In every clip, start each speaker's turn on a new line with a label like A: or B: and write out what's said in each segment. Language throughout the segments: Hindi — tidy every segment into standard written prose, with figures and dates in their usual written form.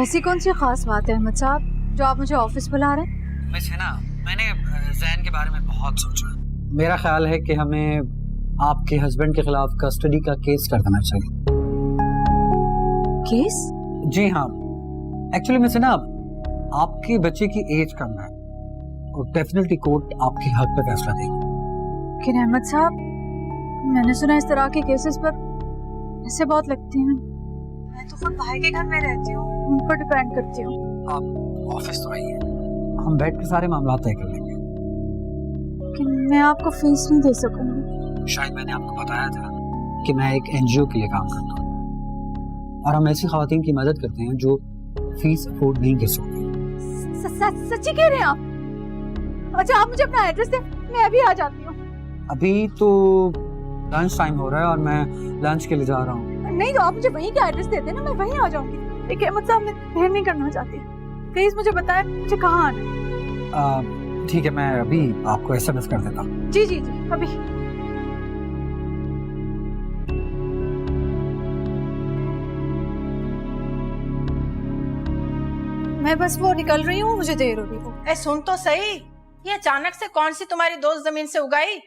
A: ऐसी कौन सी खास बात है अहमद साहब जो आप मुझे ऑफिस बुला रहे हैं?
B: मिस हिना, मैंने जैन के बारे में बहुत सोचा। मेरा ख्याल है कि हमें आपके हस्बैंड के खिलाफ कस्टडी का केस कर देना चाहिए।
A: केस?
B: जी हाँ, एक्चुअली मिस हिना, आपके बच्चे की एज कम है और डेफिनेटली कोर्ट आपके हक पे फैसला देगी।
A: लेकिन अहमद साहब, मैंने सुना इस तरह के केसेस पर ऐसे बहुत लगती हैं। मैं तो खुद भाई के घर में रहती हूँ, उन पर डिपेंड करती हूँ।
B: आप ऑफिस तो आइए, हम बैठ के सारे मामला तय कर लेंगे।
A: लेकिन मैं आपको फीस नहीं दे सकूंगी।
B: शायद मैंने आपको बताया था कि मैं एक एनजीओ के लिए काम करता हूँ और हम ऐसी खवातीन की मदद करते हैं जो फीस अफोर्ड नहीं कर सकती।
A: सच्ची कह रहे हैं आप? अच्छा, आप मुझे अपना एड्रेस दें, मैं अभी आ जाती हूँ।
B: अभी तो लंच टाइम हो रहा है और मैं लंच के लिए जा रहा हूँ।
A: नहीं तो आप मुझे वहीं का एड्रेस दे देना, मैं वहीं आ जाऊंगी। देखिए अहमद साहब, मैं देर नहीं करना चाहती, प्लीज मुझे बताएं मुझे कहाँ आना है।
B: ठीक है, मैं अभी आपको SMS कर देता हूँ।
A: जी जी जी, अभी। मैं बस वो निकल रही हूँ, मुझे देर हो रही है।
C: सुन तो सही, ये अचानक से कौन सी तुम्हारी दोस्त जमीन से उगाई?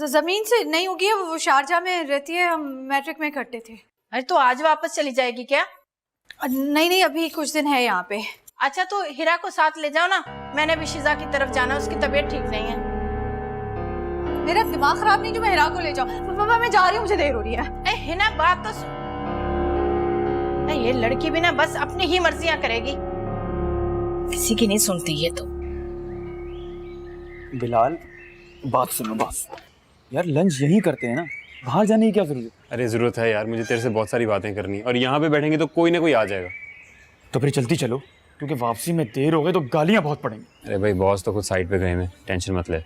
A: जमीन से नहीं उगी है, वो शारजा में रहती है, हम मैट्रिक में इकट्ठे थे।
C: अरे तो आज वापस चली जाएगी क्या?
A: नहीं, अभी कुछ दिन है यहाँ पे।
C: अच्छा तो हिरा को साथ ले जाओ ना, मैंने भी शिजा की तरफ जाना, उसकी तबीयत ठीक नहीं है।
A: मेरा दिमाग खराब नहीं जो मैं हिरा को ले जाऊँ। मैं जा रही हूँ, मुझे देर हो रही है।
C: हिना बात तो ये लड़की भी ना बस अपनी ही मर्जियां करेगी, किसी की नहीं सुनती ये तो।
D: बिलाल, बात सुनो बस यार, लंच यहीं करते हैं ना, बाहर जाने की क्या जरूरत है?
E: अरे जरूरत है यार, मुझे तेरे से बहुत सारी बातें करनी है और यहाँ पे बैठेंगे तो कोई ना कोई आ जाएगा।
D: तो फिर चलती चलो, क्योंकि वापसी में देर हो गई तो गालियां बहुत पड़ेंगी।
E: अरे भाई, बॉस तो खुद साइड पे गए हैं, टेंशन मत ले।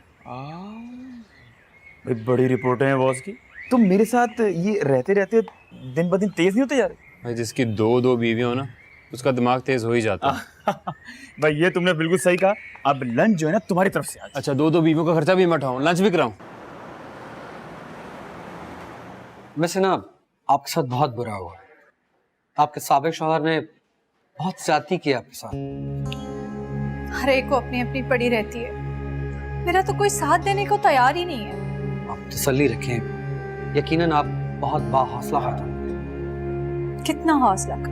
D: भाई बड़ी रिपोर्टें हैं बॉस की। तुम मेरे साथ ये रहते रहते दिन ब दिन तेज नहीं होते जा रहे?
E: भाई जिसकी दो बीवियां हो ना, उसका दिमाग तेज हो ही जाता है।
D: भाई ये तुमने बिल्कुल सही कहा। अब लंच जो है ना तुम्हारी तरफ से आज।
E: अच्छा, दो बीवियों का खर्चा भी मैं उठाऊं, लंच भी कराऊं?
B: वैसे ना आपके साथ बहुत बुरा हुआ। आपके साबिक शौहर ने बहुत ज्यादती की आपके साथ।
A: हर एक को अपनी अपनी पड़ी रहती है, मेरा तो कोई साथ देने को तैयार ही नहीं है।
B: आप तसल्ली रखें, यकीनन आप बहुत बाहौसला खातून।
A: कितना हौसला कर,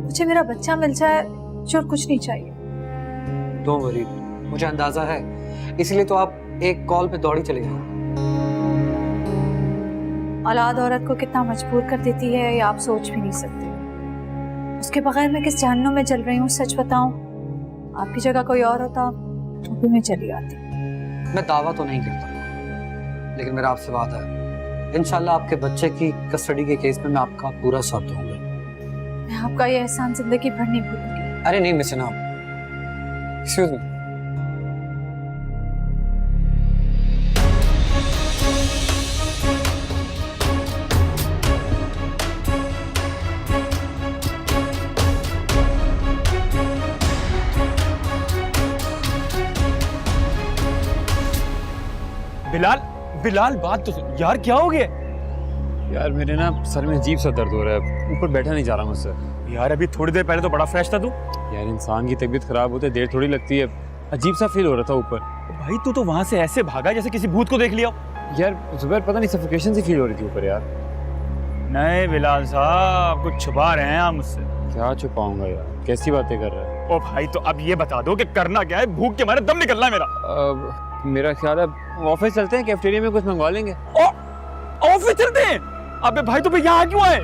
A: मुझे मेरा बच्चा मिल जाए जो कुछ नहीं चाहिए।
B: डोंट वरी, मुझे अंदाजा है, इसलिए तो आप एक कॉल पे दौड़ी चली जाए।
A: औलाद औरत को कितना मजबूर कर देती है ये आप सोच भी नहीं सकते। उसके बगैर मैं किस जहन्नुम में चल रही हूँ, सच बताऊं, आपकी जगह कोई और होता तो भी मैं चली आती।
B: मैं दावा तो नहीं करता, लेकिन मेरा आपसे वादा है, इंशाल्लाह आपके बच्चे की कस्टडी के केस में मैं आपका पूरा साथ दूंगा।
A: मैं आपका ये एहसान जिंदगी भर नहीं भूलूंगी।
B: अरे नहीं miss Hina, excuse me.
D: Bilal बात तो सुन यार, क्या हो गया
E: यार मेरे ना सर में अजीब सा दर्द हो रहा है, ऊपर बैठा नहीं जा रहा मुझसे।
D: यार? अभी थोड़ी देर पहले तो बड़ा फ्रेश था तू।
E: यार इंसान की तबीयत खराब होते देर थोड़ी लगती है, अजीब सा फील हो रहा था ऊपर।
D: भाई तू तो वहां से ऐसे भागा जैसे किसी भूत को देख लिया।
E: यार जुबैर, पता नहीं सफोकेशन सी फील हो रही थी ऊपर यार।
D: नहीं बिलाल साहब, कुछ छुपा रहे हैं आप मुझसे।
E: क्या छुपाऊंगा यार, कैसी बातें कर रहा है?
D: ओ भाई तो अब ये बता दो कि करना क्या है, भूख के मारे दम निकलना है मेरा।
E: मेरा ख्याल है ऑफिस चलते हैं, कैफेटेरिया में कुछ मंगवा लेंगे।
D: ऑफिस चलते हैं? अबे भाई तो यहाँ क्यों आए?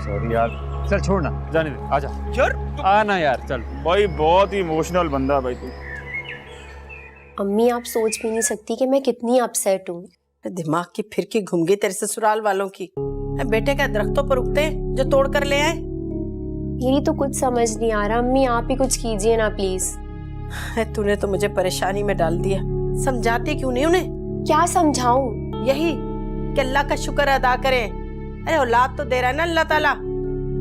E: सॉरी यार, चल छोड़ना, जाने दे, आजा
D: यार।
E: आना यार, चल।
D: भाई बहुत ही इमोशनल बंदा भाई तू।
F: अम्मी आप सोच भी नहीं सकती कि मैं कितनी अपसेट हूँ।
C: दिमाग की फिरकी घूम गई तेरे ससुराल वालों की। बेटे का दरख्तों पर उगते हैं जो तोड़ कर ले आए।
F: मेरी तो कुछ समझ नहीं आ रहा अम्मी, आप ही कुछ कीजिए ना प्लीज।
C: तूने तो मुझे परेशानी में डाल दिया, समझाती क्यों नहीं उन्हें?
F: क्या समझाऊं?
C: यही कि अल्लाह का शुक्र अदा करें। अरे औलाद तो दे रहा है ना अल्लाह ताला।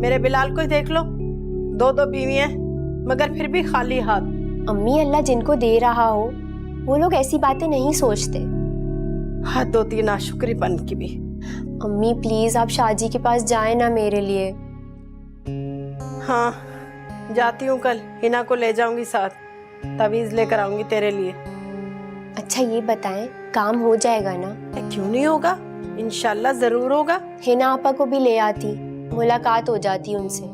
C: मेरे बिलाल को ही देख लो, दो बीवियां मगर फिर भी खाली हाथ।
F: अम्मी अल्लाह जिनको दे रहा हो वो लोग ऐसी बातें नहीं सोचते।
C: हद होती है नाशुक्रीपन की भी।
F: अम्मी प्लीज आप शाहजी के पास जाए ना मेरे लिए।
C: हाँ जाती हूँ, कल हिना को ले जाऊंगी साथ, तवीज लेकर आऊंगी तेरे लिए।
F: अच्छा ये बताएं, काम हो जाएगा ना?
C: क्यों नहीं होगा, इंशाल्लाह जरूर होगा।
F: हिना आपा को भी ले आती, मुलाकात हो जाती उनसे।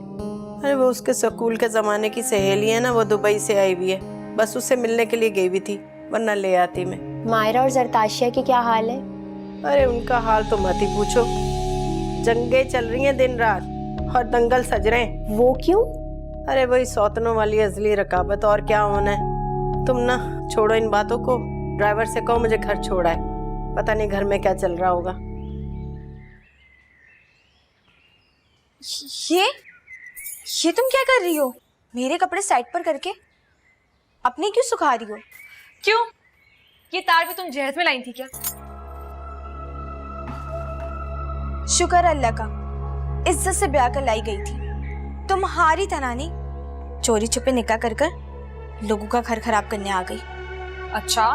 C: अरे वो उसके स्कूल के जमाने की सहेली है ना, वो दुबई से आई हुई है, बस उससे मिलने के लिए गई हुई थी, वरना ले आती मैं।
F: मायरा और जरताशिया के क्या हाल है?
C: अरे उनका हाल तो मत ही पूछो, जंगें चल रही हैं दिन रात और दंगल सज रहे हैं।
F: वो क्यों?
C: अरे वही सौतनों वाली अजली रकाबत, और क्या होना है। तुम ना छोड़ो इन बातों को, ड्राइवर से कहो मुझे घर छोड़ा है, पता नहीं घर में क्या चल रहा होगा।
G: ये तुम क्या कर रही हो? मेरे कपड़े साइड पर करके अपने क्यों सुखा रही हो?
H: क्यों? ये तार भी तुम जहेज में लाई थी क्या?
G: शुक्र अल्लाह का, इज्जत से ब्याह कर लाई गई थी। तुम्हारी तनानी चोरी छुपे निकाह कर लोगों का घर खराब करने आ गई।
H: अच्छा,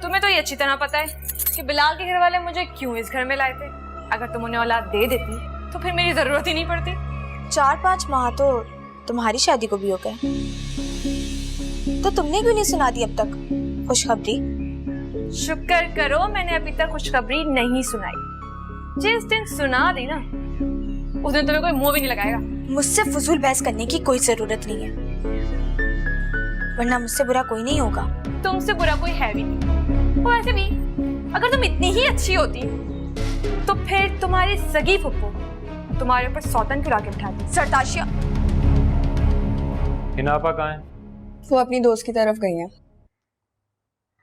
H: तुम्हें तो ये अच्छी तरह पता है कि बिलाल के घर वाले मुझे क्यों इस घर में लाए थे। अगर तुम उन्हें औलाद दे देती तो फिर मेरी जरूरत ही नहीं पड़ती।
G: 4-5 माह तो तुम्हारी शादी को भी हो गए, तो तुमने क्यों नहीं सुना दी अब तक खुशखबरी?
H: शुक्र करो मैंने अभी तक खुशखबरी नहीं सुनाई। जिस दिन सुना दी ना, उस दिन तुम्हें कोई मुंह भी नहीं लगाएगा।
G: मुझसे फजूल बहस करने की कोई जरूरत नहीं है, वरना मुझसे बुरा कोई नहीं होगा।
H: तुमसे बुरा कोई है भी नहीं। और ऐसे भी अगर तुम इतनी ही अच्छी होती तो फिर तुम्हारी सगी फुप्पो तुम्हारे ऊपर सौतन क्यों आके बिठाती?
G: सरताशिया,
E: हिना आपा कहाँ है?
I: वो अपनी दोस्त की तरफ गई हैं।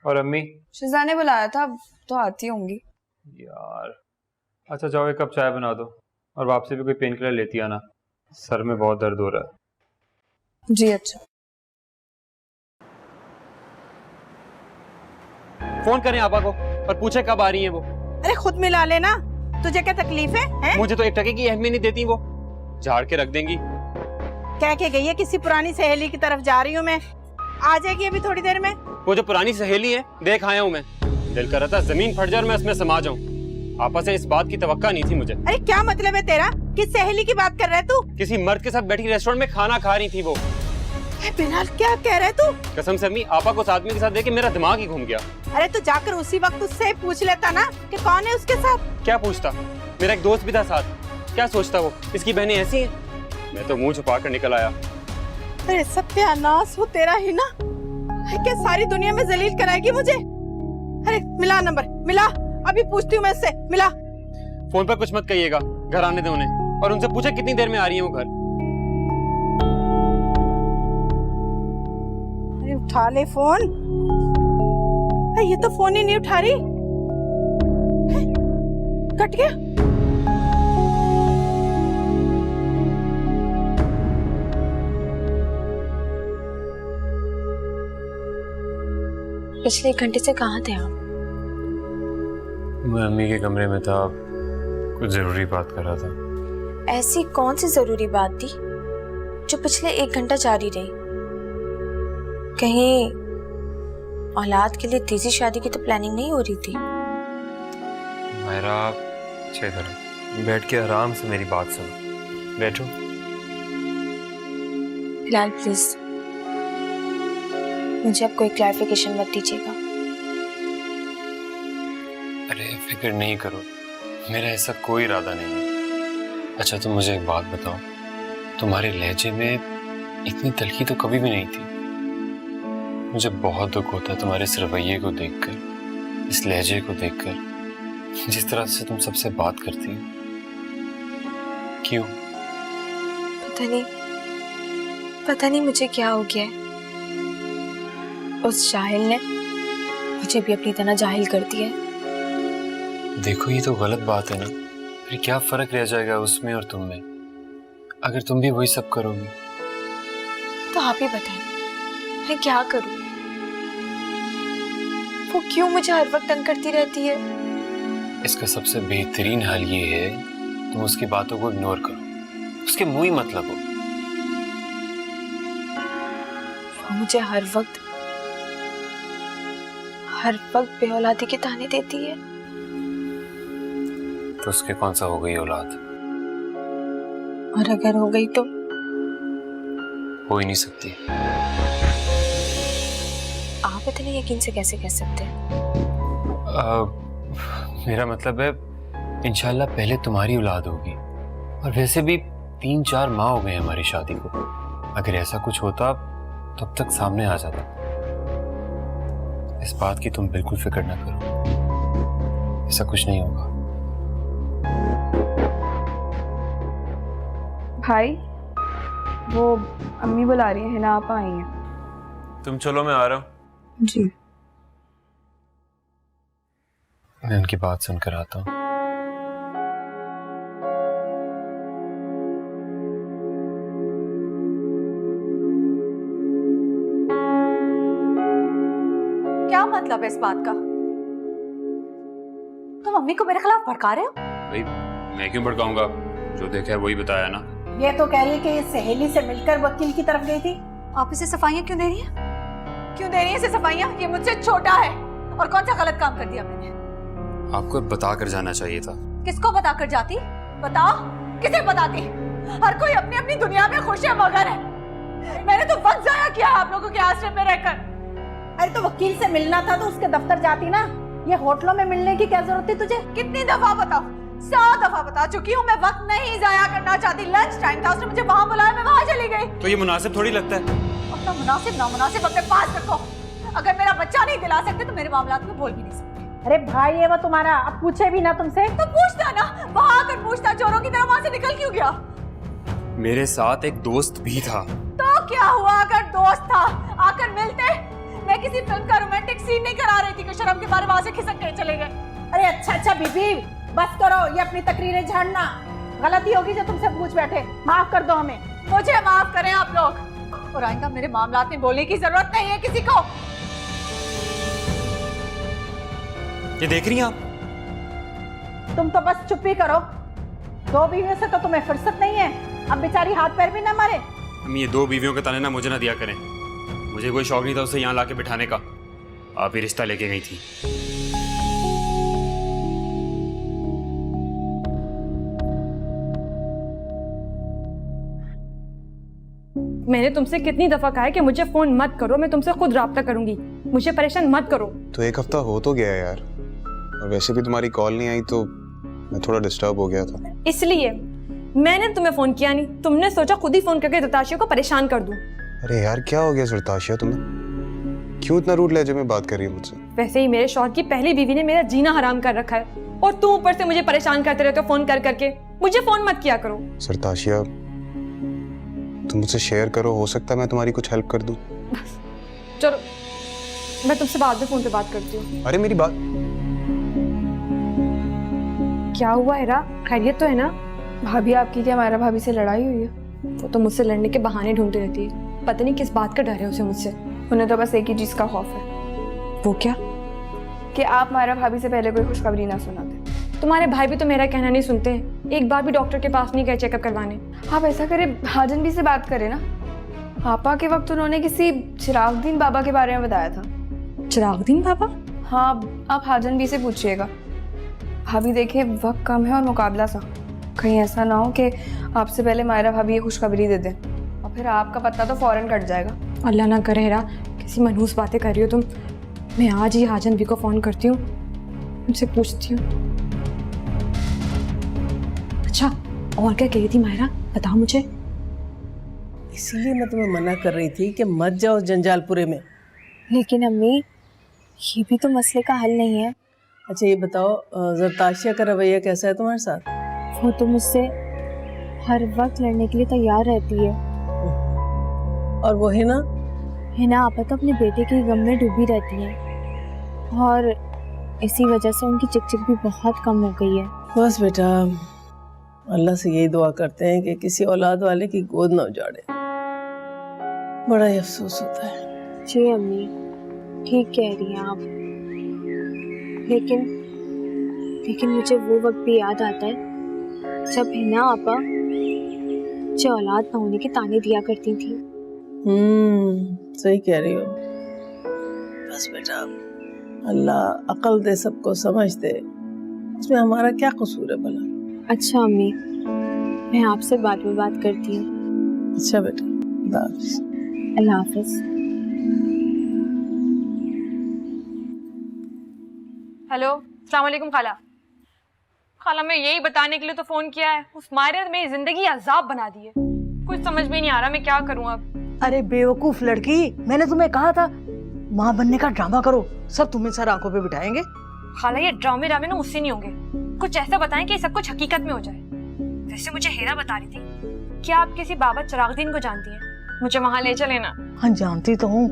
E: और अम्मी?
I: शिजा ने बुलाया था, तो आती होंगी।
E: यार अच्छा जाओ, एक कप चाय बना दो और वापसी भी कोई पेन किलर लेती आना, सर में बहुत दर्द हो रहा है।
I: जी अच्छा।
B: फोन करें आपा को और पूछे कब आ रही है वो।
C: अरे खुद मिला लेना, तुझे क्या तकलीफ है?
B: मुझे तो 1 टके की अहमियत नहीं देती, वो झाड़ के रख देंगी।
C: कह के गई है किसी पुरानी सहेली की तरफ जा रही हूँ मैं, आ जाएगी अभी थोड़ी देर में।
B: वो जो पुरानी सहेली है देख आया हूँ मैं, दिल कर रहा था जमीन फट जाए और मैं उसमें समा जाऊं। आपा से इस बात की तवक्का नहीं थी मुझे।
C: अरे क्या मतलब है तेरा, किस सहेली की बात कर रहा है तू?
B: किसी मर्द के साथ बैठी रेस्टोरेंट में खाना खा रही थी वो।
C: बिलाल क्या कह रहा है तू?
B: कसम से अम्मी, आपा को उस आदमी के साथ देख के मेरा दिमाग ही घूम गया।
C: अरे तू जाकर उसी वक्त उससे पूछ लेता ना कि कौन है उसके साथ।
B: क्या पूछता, मेरा एक दोस्त भी था साथ, क्या सोचता वो इसकी बहनें ऐसी हैं? मैं तो मुंह छुपा कर निकल आया।
C: अरे सत्यानाश हो तेरा ही ना, क्या सारी दुनिया में जलील कराएगी मुझे। अरे मिला नंबर, मिला, अभी पूछती हूँ मैं उससे, मिला।
B: फोन पर कुछ मत कहिएगा, घर आने दे उन्हें और उनसे पूछे कितनी देर में आ रही है वो घर।
C: अरे उठा ले फोन। अरे ये तो फोन ही नहीं उठा रही, कट गया।
G: पिछले 1 घंटे से कहाँ थे आप?
E: मैं अम्मी के कमरे में था, कुछ जरूरी बात कर रहा था।
G: ऐसी कौन सी जरूरी बात थी जो पिछले 1 घंटा जारी रही? कहीं औलाद के लिए तेजी शादी की तो प्लानिंग नहीं हो रही थी?
E: मेरा अच्छा इधर बैठ के आराम से मेरी बात सुनो, बैठो।
G: फिलहाल प्लीज मुझे अब कोई क्लैरिफिकेशन मत दीजिएगा।
E: अरे फिक्र नहीं करो, मेरा ऐसा कोई इरादा नहीं है। अच्छा तुम मुझे एक बात बताओ, तुम्हारे लहजे में इतनी तलखी तो कभी भी नहीं थी। मुझे बहुत दुख होता है तुम्हारे इस रवैये को देखकर, इस लहजे को देखकर, जिस तरह से तुम सबसे बात करती हो। क्यों?
G: पता नहीं मुझे क्या हो गया है। उस जाहिल ने मुझे भी अपनी तरह जाहिल कर दिया है।
E: देखो ये तो गलत बात है ना, फिर क्या फर्क रह जाएगा उसमें और तुम में, अगर तुम भी वही सब करोगी।
G: तो आप ही बताएं, मैं क्या करूं? वो क्यों मुझे हर वक्त तंग करती रहती है?
E: इसका सबसे बेहतरीन हल ये है तुम उसकी बातों को इग्नोर करो, उसके मुंह ही मत लगो।
G: वो मुझे हर वक्त बेऔलादी के ताने देती है।
E: तो उसके कौन सा हो गई औलाद?
G: और अगर हो गई तो
E: हो ही नहीं सकती।
F: आप इतने यकीन से कैसे कह सकते हैं?
E: मेरा मतलब है इंशाल्लाह पहले तुम्हारी औलाद होगी, और वैसे भी 3-4 माह हो गए हमारी शादी को। अगर ऐसा कुछ होता तो अब तक सामने आ जाता। इस बात की तुम बिल्कुल फिक्र ना करो, ऐसा कुछ नहीं होगा।
I: भाई, वो अम्मी बुला रही है ना, आप आई हैं?
E: तुम चलो, मैं आ रहा हूँ।
I: जी।
E: मैं उनकी बात सुनकर आता हूँ।
A: क्या मतलब है इस बात का? तुम मम्मी को मेरे खिलाफ भड़का रहे हो?
E: भाई मैं क्यों भड़काऊंगा, जो देखा है वही बताया ना।
C: ये तो कह रही है कि ये सहेली से मिलकर वकील की तरफ गई थी।
A: आप इसे सफाइयां क्यों दे रही हैं? क्यों दे रही हैं इसे सफाइयां? ये मुझसे छोटा है, और कौन सा गलत काम कर दिया मैंने?
E: आपको बता कर जाना चाहिए था।
A: किसको बता कर जाती? बताओ, किसे बताती? हर कोई अपनी अपनी दुनिया में खुश है, मगर है मैंने तो वक्त जाया किया आप लोगों के आश्रम में रहकर।
C: अरे तो वकील से मिलना था तो उसके दफ्तर जाती ना, ये होटलों में मिलने की क्या जरूरत थी तुझे?
A: कितनी दफा बताओ? 100 दफा बता चुकी हूँ, मैं वक्त नहीं जाया करना चाहती। लंच टाइम था, उसने मुझे वहां बुलाया, मैं वहां चली गई।
E: तो ये मुनासिब थोड़ी लगता है।
A: अपना मुनासिब नामुनासिब अपने पास रखो। अगर मेरा बच्चा नहीं दिला सकते तो मेरे मामलात में बोल भी नहीं सकते।
C: अरे भाई ये वो तुम्हारा, अब पूछे भी ना तुमसे
A: तो पूछता ना, वहां आकर पूछता। चोरों की तरह वहां से निकल क्यों गया?
E: मेरे साथ एक दोस्त भी था।
A: तो क्या हुआ अगर दोस्त था? आकर मिलते। मैं किसी फिल्म का रोमांटिक सीन नहीं करा रही थी कि शर्म के बारे वहां से खिसक के चले गए।
C: अरे अच्छा बीबी, बस करो ये अपनी तकरीरें झाड़ना। गलती होगी जो तुमसे पूछ बैठे, माफ कर दो हमें।
A: मुझे माफ करें आप लोग, और आइंदा मेरे मामलात में बोलने की जरूरत नहीं है किसी को।
E: ये देख रही हैं आप?
C: तुम तो बस चुप ही करो। 2 बीवियों से तो तुम्हें फुर्सत नहीं है, अब बेचारी हाथ पैर भी ना मारे।
E: हम ये 2 बीवियों के ताने ना मुझे ना दिया करें। मुझे कोई शौक नहीं था उसे यहाँ लाके बिठाने का। आप ही रिश्ता लेके गई थी।
H: मैंने तुमसे कितनी दफा कहा है कि मुझे फोन मत करो, मैं तुमसे खुद राब्ता करूंगी, मुझे परेशान मत करो।
J: तो 1 हफ्ता हो तो गया यार, और वैसे भी तुम्हारी कॉल नहीं आई तो मैं थोड़ा डिस्टर्ब हो गया था।
H: इसलिए मैंने तुम्हें फोन किया नहीं, तुमने सोचा खुद ही फोन करके जरताशिया को परेशान कर दूं।
J: अरे यार क्या हो गया जरताशिया तुम्हें? क्यों इतना रूड लहजे में बात कर रही है मुझसे?
H: वैसे ही मेरे शौहर की पहली बीवी ने मेरा जीना हराम कर रखा है, और तुम ऊपर से मुझे परेशान करते रहते हो फोन कर करके। मुझे फोन मत किया करो।
J: जरताशिया तुम मुझसे शेयर करो, हो सकता है मैं तुम्हारी कुछ हेल्प कर दूं।
H: चलो मैं तुमसे बाद में फोन पे बात करती हूँ।
J: अरे मेरी बात।
H: क्या हुआ हेरा, खैरियत तो है ना?
I: भाभी आपकी क्या मायरा भाभी से लड़ाई हुई है?
H: वो तो मुझसे लड़ने के बहाने ढूंढती रहती है, पता नहीं किस बात का डर है उसे मुझसे।
I: उन्हें तो बस एक ही चीज का खौफ है।
H: वो क्या?
I: कि आप मायरा भाभी से पहले कोई खुशखबरी ना सुनाते।
H: तुम्हारे भाई भी तो मेरा कहना नहीं सुनते हैं, एक बार भी डॉक्टर के पास नहीं गए चेकअप करवाने।
I: आप ऐसा करें, हाजन भी से बात करें ना। आपा के वक्त उन्होंने किसी चिरागदीन बाबा के बारे में बताया था।
H: चिरागदीन बाबा?
I: हाँ, आप हाजन भी से पूछिएगा। भाभी देखे वक्त कम है और मुकाबला सा, कहीं ऐसा ना हो कि आपसे पहले मायरा भाभी ये खुशखबरी दे दें और फिर आपका पत्ता तो फौरन कट जाएगा।
H: अल्लाह ना करे हेरा, किसी मनहूस बातें कर रही हो तुम। मैं आज ही हाजन भी को फोन करती हूँ, उनसे पूछती हूँ। अच्छा और क्या कही थी मायरा, बताओ मुझे।
C: इसीलिए मैं तुम्हें मना कर रही थी कि मत जाओ जंजालपुरे में।
G: लेकिन अम्मी, ये भी तो मसले का हल नहीं है।
C: अच्छा ये बताओ, जरताशिया का रवैया कैसा है तुम्हारे साथ?
G: वो तो मुझसे हर वक्त लड़ने के लिए तैयार रहती है।
C: और वो है ना?
G: हिना आपा तो अपने बेटे के गम में डूबी रहती है, और इसी वजह से उनकी चिकचिक भी बहुत कम हो गई है।
C: बस बेटा, अल्लाह से यही दुआ करते हैं कि किसी औलाद वाले की गोद न उजाड़े। बड़ा ही अफसोस होता है।
G: जी अम्मी, ठीक कह रही हैं आप। लेकिन मुझे वो वक्त भी याद आता है जब हिना आपा मुझे औलाद न होने के ताने दिया करती थी।
C: सही कह रही हो। बस बेटा, अल्लाह अकल दे, सबको समझ दे, इसमें हमारा क्या कसूर है भला?
G: अच्छा अम्मी, मैं आपसे बाद में बात करती हूँ।
C: अच्छा बेटा,
A: अल्लाह हाफिज।
H: हेलो, अस्सलाम वालेकुम खाला। खाला, मैं यही बताने के लिए तो फोन किया है, उस मायरे ने मेरी जिंदगी अजाब बना दी है। कुछ समझ में नहीं आ रहा मैं क्या करूं अब।
C: अरे बेवकूफ लड़की, मैंने तुम्हें कहा था माँ बनने का ड्रामा करो, सब तुम्हें सर आंखों पे बिठाएंगे।
H: खाला, ये ड्रामे ना मुझसे नहीं होंगे। कुछ ऐसा बताएं कि सब कुछ हकीकत में हो जाए। वैसे मुझे हेरा बता रही थी कि आप किसी बाबा चिरागुद्दीन को जानती हैं, मुझे वहां ले चले ना।
C: हाँ जानती तो हूँ,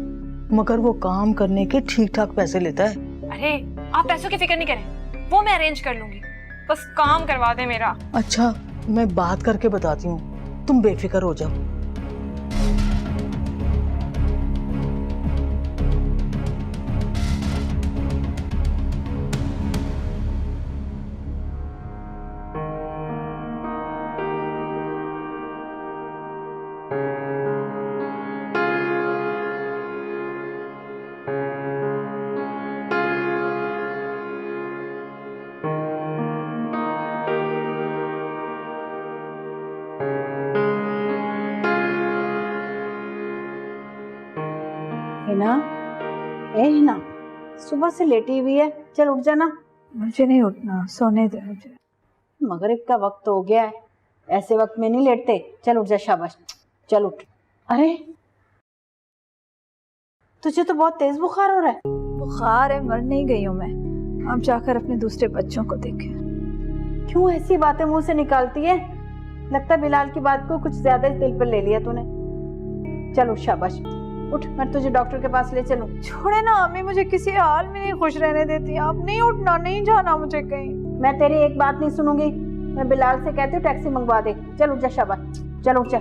C: मगर वो काम करने के ठीक ठाक पैसे लेता है।
H: अरे आप पैसों की फिक्र नहीं करें, वो मैं अरेंज कर लूंगी, बस काम करवा दे मेरा।
C: अच्छा मैं बात करके बताती हूँ, तुम बेफिक्र हो जाओ।
K: हिना, ए हिना, सुबह से लेटी हुई है, चल उठ जाना।
A: मुझे नहीं उठना, सोने दे मुझे।
K: मगरिब का वक्त हो गया है, ऐसे वक्त में नहीं लेटते। चल उठ जा, शाबाश, चल उठ। अरे तुझे तो बहुत तेज बुखार हो रहा है।
A: बुखार है, मर नहीं गई हूँ मैं। अब जाकर अपने दूसरे बच्चों को देखे।
K: क्यों ऐसी बातें मुंह से निकालती है? लगता है बिलाल की बात को कुछ ज्यादा ही दिल पर ले लिया तूने। चल उठ, शाबाश उठ, मैं तुझे डॉक्टर के पास ले चलूं।
A: छोड़े ना अम्मी, मुझे किसी हाल में नहीं खुश रहने देती। आप नहीं उठना, नहीं जाना मुझे कहीं।
K: मैं तेरी एक बात नहीं सुनूंगी। मैं बिलाल से कहती हूँ टैक्सी मंगवा दे। चल उठ जा, शाबाश, चल उठ जा।